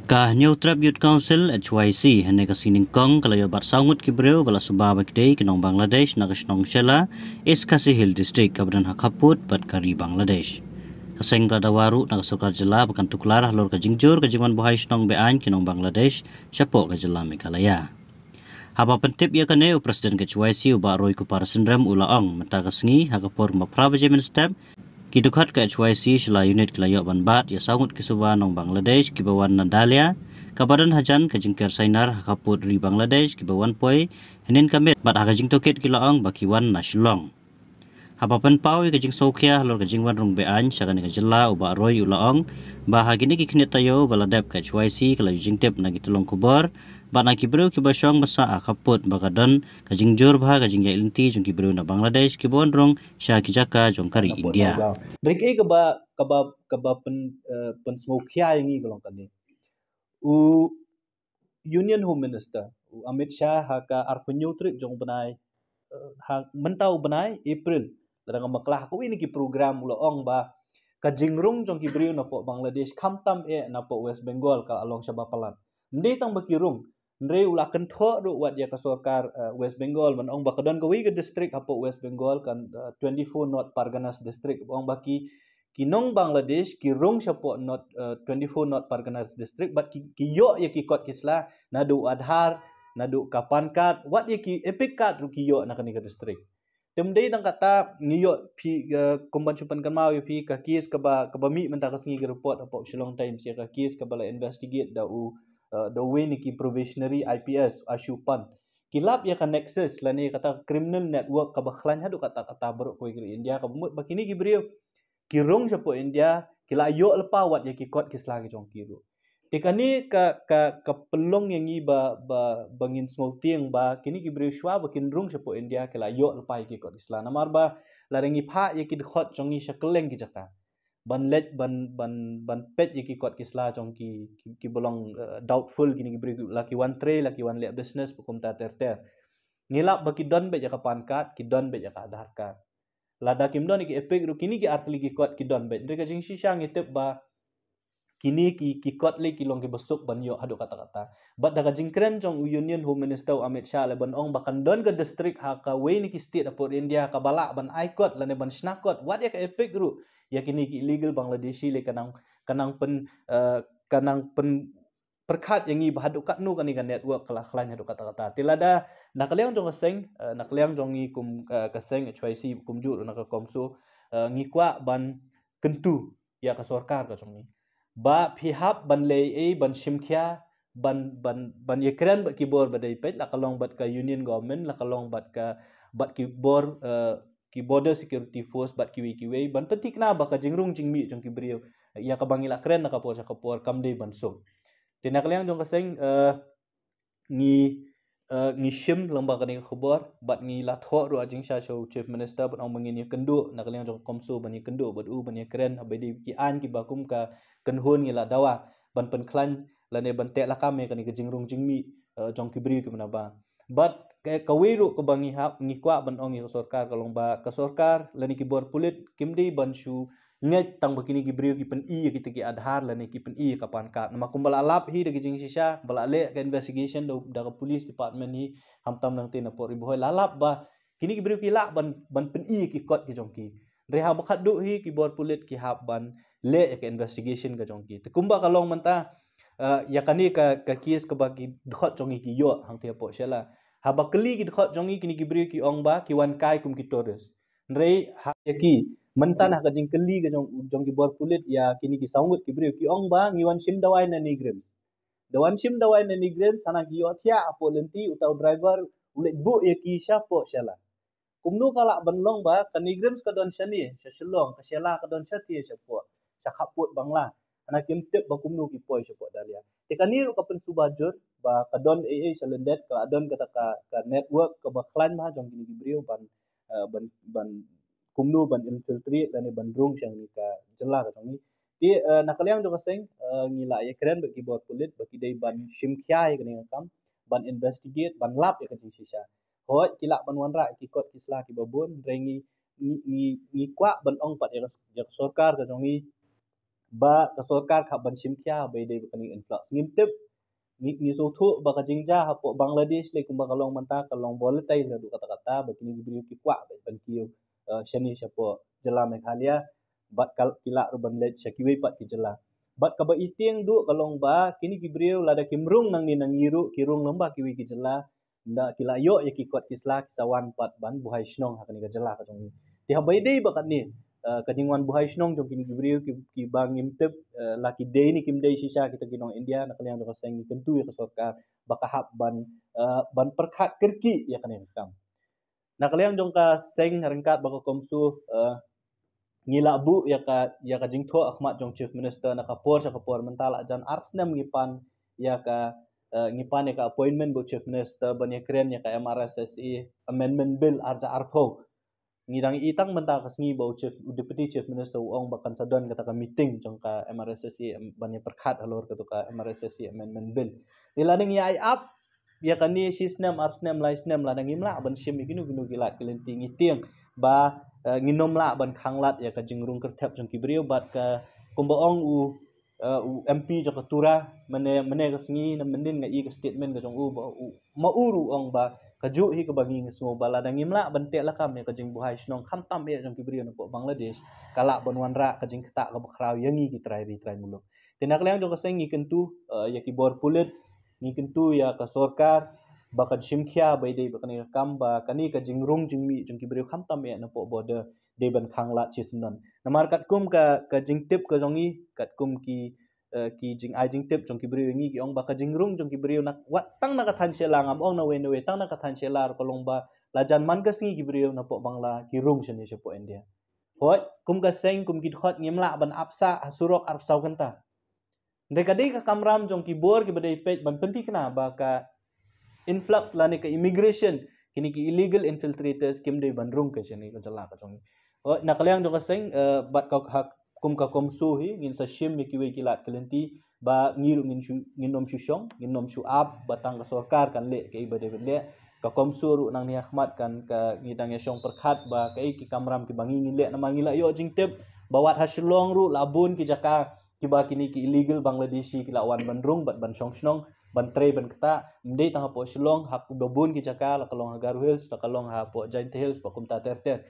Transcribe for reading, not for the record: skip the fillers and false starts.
Ka New Trap Youth Council HYC hene ka sining kong kalayo bat saungut kibreu bala subaba kidei kinong Bangladesh nagasnong Shela Eskasi Hill District kabdan hakaput bat kari Bangladesh. Kaseng radawaru nagasukar jela bakan tuklar halor ka jingjur ka jiman buhay snong bean kinong Bangladesh syapo ka jela Meghalaya. Haba pentip ya kane Presiden ka HYC uba roy ku para sendram ulaong mentagasngi hakapor mapraba jemen step Kidukhat ke HYC sila unit kelayo banbat ya sangut kisuba nong Bangladesh kibawan Nadalia kabadan hajan kajingker sainar hakaput ri Bangladesh kibawan poi henin kamit bat hakajing toket kilaong bakiwan nasyulong. Hapapan pau kajing sokia halor kajing wan rung bean syakani kajela uba roy ulaong bahagini kiknet tayo baladep ke HYC kelayo jingtep nagi tulong kubor bat na kibreu kibasyong basa akaput bagadan kajing jur bah kajing ya ilinti jong kibreu na Bangladesh kibon rong syakijaka jong kari India. Riki kaba pen smokia yang ini kalau tadi. Union Home Minister Amit Shah haka arpenyu trik jong benai mentau benai April dalam maklah aku ini ki program ulang ba kajingrung jong kibriu napo Bangladesh kamtam napo West Bengal ka along Shabapalan. Ndi tang bakirung Ndre ulakan tho ru wat ya kasorkar West Bengal man ong bakadon gawi ke district apo West Bengal kan 24 North Parganas district ong baki kinong Bangladesh ki rong syapo not 24 North Parganas district but ki yo ya ki kot kisla nadu adhar nadu kapankat wat ya ki epic kat ru ki yo na kanika district temdei tang kata ngiyo pi kumban chupan kan mau pi ka kis ka ba mi menta kasngi report apo Shillong Times ya ka kis ka bala investigate da the way niki provisionary IPS asyupan kilap ya kan nexus lani kata criminal network ka bakhlan hadu kata beruk ko India ka bumut bakini gibriu kirong siya po India kila yo lepa wat ya kikot kislagi jong kiru tikani ka pelong yang iba bangin smoking ba kini gibriu shwa bakin rong siya po India kila yo lepa ya kikot kisla namar ba larengi pha ya kidkhot jongi shakeleng ki jaka ban pet ya kikot kisla jong ki bolong doubtful kini gibriu laki one tray laki one le business bukum ta ter ngilap baki don be ya kapankat ki don be ya ka adhar card lada kim don ki epek ru kini ki artli ki kot ki don bet ndre ka jing shisha ngitep ba kini ki kot le ki long ki besuk ban yo hadu kata bat da ka jing kren jong Union Home Minister Amit Shah le ban ong bakan don ka district ha ka we ni ki state apor India ka bala ban aikot lane ban snakot wat ya ka epek ru ya kini ki illegal Bangladeshi le kanang pen perkhat yang i bahadu katnu kani kan network kala khlanya do kata tilada nakaliang jong kaseng nakaliang jong i kum kaseng HYC kum jur na ka komso ngikwa ban kentu ya ka sorkar ka jong ni ba phihap ban le ban shimkhya ban yekran ba kibor badai pet la kalong bat ka union government la kalong bat kibor ki border security force bat kiwi ban petik na ba ka jingrung jingmi jong kibriu ya ka bangila kren na ka por kamde ban so tinakliang jong kaseng ngi shim lomba kani khobor bat ngi latho ru ajing sha show chief minister ban ong mangini kendu nakliang jong komso bani kendu bat u bani kren abedi ki an ki bakum ka kenhun ngi la dawa ban pen klan lane ban te lakame kani ke jingrung jingmi jong kibri ki manaba bat ka wiru ko bangi hap ngi kwa ban ong ngi sorkar kalong ba ka sorkar lani ki bor pulit kimdi ban shu nget tang bakini gibriu ki pen i ki tiki adhar lane ki pen i kapan ka nama kumbala lap hi de jing shisha bala le ka investigation do da police department hi hamtam nang tin por iboy lalap ba kini gibriu ki la ban pen i ki kot ki jongki reha bakhat du hi ki bor pulit ki hap ban le ka investigation ka jongki te kumba kalong manta ya kani ka kies ka baki dhot jongi ki yo hang te po shela ha bakli ki dhot jongi kini gibriu ki ong ba ki wan kai kum ki todes rei ha ki mentanah ka jing keli ka jong ki bor pulit ya kini ki saungut ki briu ki ong ba ngiwan sim dawai na nigrams dawan sim dawai na nigrams sana ki yo thia apo lenti utau driver ulet bu ya ki syapo syala kumnu kala banlong ba ka nigrams ka don shani shalong ka syala ka don syati syapo syakaput bangla ana kim tip ba kumnu ki poi syapo dalia tekani ru ka pen subajur ba ka don shalendet ka don kata ka network ka bakhlan ma jong kini ki briu ban kumnu ban infiltrate dan bandrung yang nika jela ka ni ti nakaliang do kaseng ngila ya keren bagi bot pulit bagi dai ban shimkhya ya kani kam ban investigate ban lap ya kajing sisa hoi kila ban wanra ki kot kisla ki babun rengi ni kwa ban ong pat ya sorkar ka jongi ba ka sarkar kha ban sim kya bai dei bakani influx ngimtep ngi so thu ba ka jingja ha po Bangladesh le kumba kalong manta kalong volatile la du kata kata bakini gibriu ki kwa ban kiu shani shapo jela Meghalaya bat kal kila urban let shakiwe pat ki jela bat ka ba itieng du kalong ba kini gibriu lada kimrung nang ni nangiru kirung lomba kiwi ki jela nda kila yo ya ki kot kisla kisawan pat ban buhai shnong hakani ka jela ka jong ni ti ha bai dei bakat ni kajingwan buhai shnong jong kini gibriu ki bang imtep laki dei ni kim dei sisa kita ginong India nak liang do seng kentu ya kesorka bakahap ban perkhat kerki ya kan kam nak liang jong ka seng rengkat baka komsu ngila bu ya ka jingtho Ahmad jong chief minister nak kapor sa kapor mentala jan arsnem ngipan ya ka ngipan ya ka appointment bu chief minister ban ya kren ya ka MRSSE amendment bill arja arpho ngidang itang menta kasngi bau chief deputy chief minister uong bakan sadon kata ka meeting jong ka MRSSE banyak perkhat alor kata ka MRSSE amendment bill dilading ya up ya kani sisnem arsnem laisnem ladang imla ban shim iginu ginu gilat kelenti ngitiang ba nginom la ban khanglat ya ka jingrung kerthep jong kibriu bat ka kumbaong u MP jong ka tura mene kasngi na mendin nga i ka statement ka jong u ba mauru ong ba kaju hi ka bangi ngesngo bala dang imla bante la kam ya kajing buhai snong kham tam ya jong kibriu na po Bangladesh kala bon wanra kajing kata ka bakrau yangi ki trai muluk tenak lang jong kaseng ngi kentu ya ki bor pulet ngi kentu ya ka sorkar bakan shimkhia bai dei bakani kam ba kani ka jingrung jingmi jong kibriu kham tam ya na po border de ban khangla chisnan namar kat kum ka jingtip ka jongi kat kum ki jing ai jing tip jong kibriu ngi ki ong ba ka jingrung jong kibriu nak wat tang na ka than shela ngam ong na we tang na ka than shela ko long ba la jan man ka singi kibriu na po bangla ki rung shani she po India hoi kum ka seng kum ki khot ngimla ban apsa asurok arpsau kanta ndeka dei ka kamram jong ki bor ki badai page ban penti kena ba ka influx lani ka immigration kini ki illegal infiltrators kim dei ban rung ka shani ka jala ka jong nakaliang jong ka seng bat ka hak kum ka komsu hi ngin sa shim mi kiwe kilat kelenti ba ngiru ngin nom shushong ngin nom shu ab batang ka sarkar kan le ke ibade le ka komsu ru nang ni Ahmad kan ka ngidang yashong perkhat ba kai ki kamram ki bangi ngin le na ngila yo jingtep bawat hasilong ru labun ki jaka ki ba kini ki illegal Bangladeshi ki lawan bandrung bat ban shong shnong ban tre ban kata mde tang po shilong hak babun ki jaka la kalong Agaru Hills la kalong ha po Giant Hills pa kumta terter